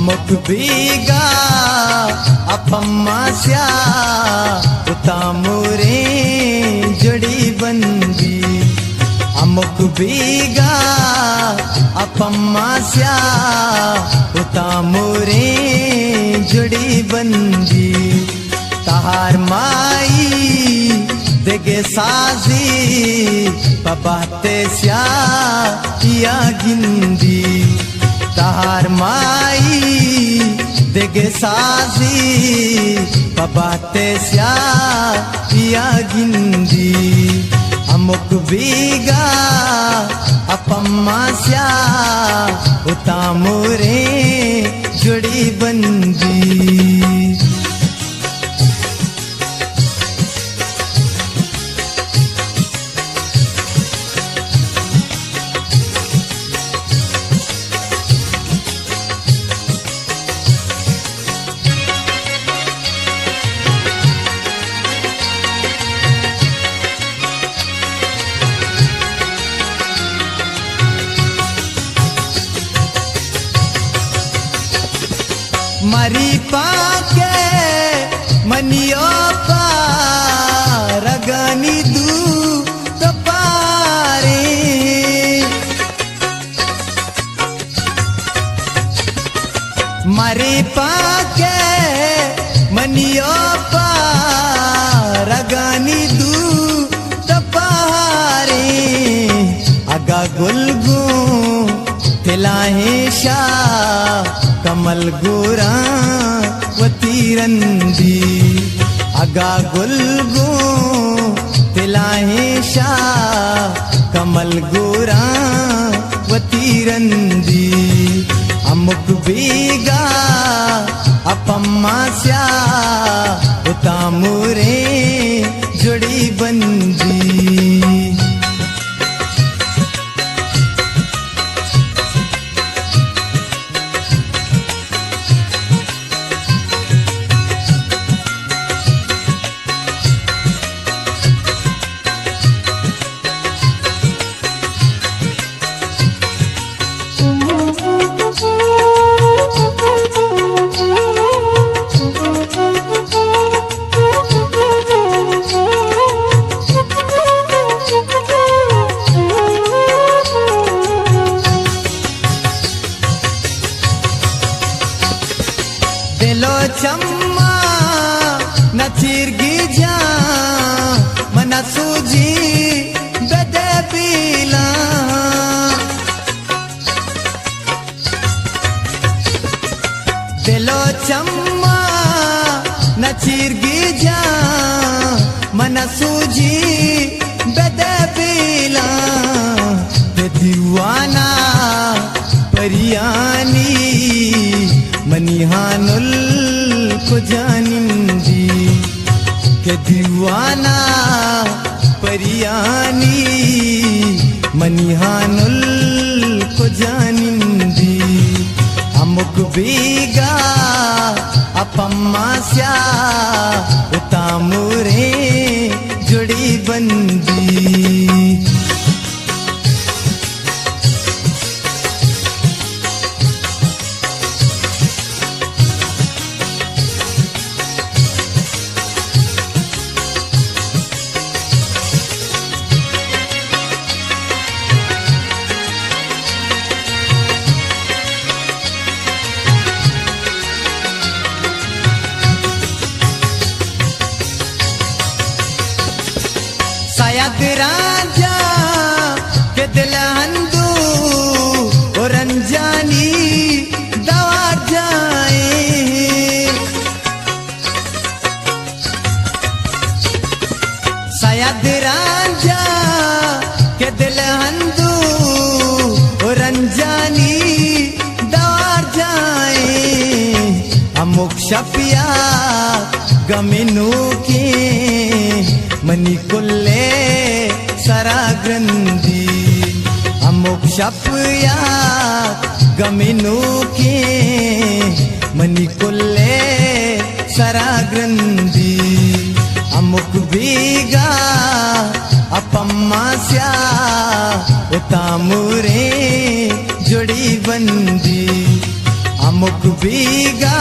अमुक बीगा अपम्मास्या उतामुरे जुड़ी बंदी अमुक बीगा अपम्मास्या उतामुरे जुड़ी बंदी तहार माई देगे साजी पबाते स्या किया गिंदी तहार माई देगे साजी पबाते स्या किया गिंदी अमुक बीगा अपम्मास्या उतामुरे जुड़ी बंदी मरी पाके मनियो पारगनी दू तो पारे मरी पाके मनियो पारगनी दू तो पारे अगा गुलगू तिलाहे शाह कमल गोरा वतीरंदी अगा गुलगो तिलाहे शाह कमल गोरा वतीरंदी अमुक बीगा अपम्मास्या उतामुरे जुड़ी बंदी दिलो चम्मा न चिरगी जा मन सूजी बदे पीला दिलो चम्मा न चिरगी जा मन सूजी बदे पीला दीवाना परियानी मनिहानुल को जानिंदी के दीवाना परियानी मनिहानुल को जानिंदी अमुक बीगा अपम्मास्या उतामुरे जुड़ी बंदी राजा के दिल हंदू और रंजानी दवा जाए शायद राजा के दिल हंदू और रंजानी दवा जाए अमुक शफिया गमिनू के मनी कुल्ले सरा ग्रंथी अमुक शफिया गमिनू के मनी कुल्ले सरा ग्रंथी अमुक बीगा अपम्मास्या उतामुरे जुड़ी बंदी अमुक बीगा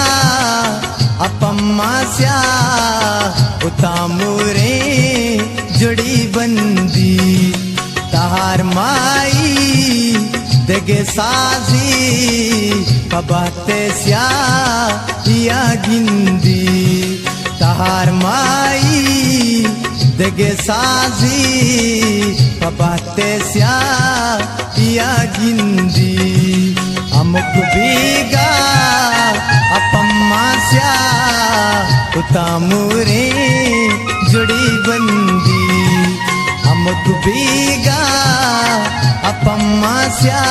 अपम्मास्या उतामुरे जुड़ी बंदी तहार माई देगे साजी कबाते स्या या गिंदी तहार माई देगे साजी कबाते स्या या गिंदी अमुक बीगा अपम्मास्या उतामुरे जुड़ी बंदी अमुक बीगा अपम्मास्या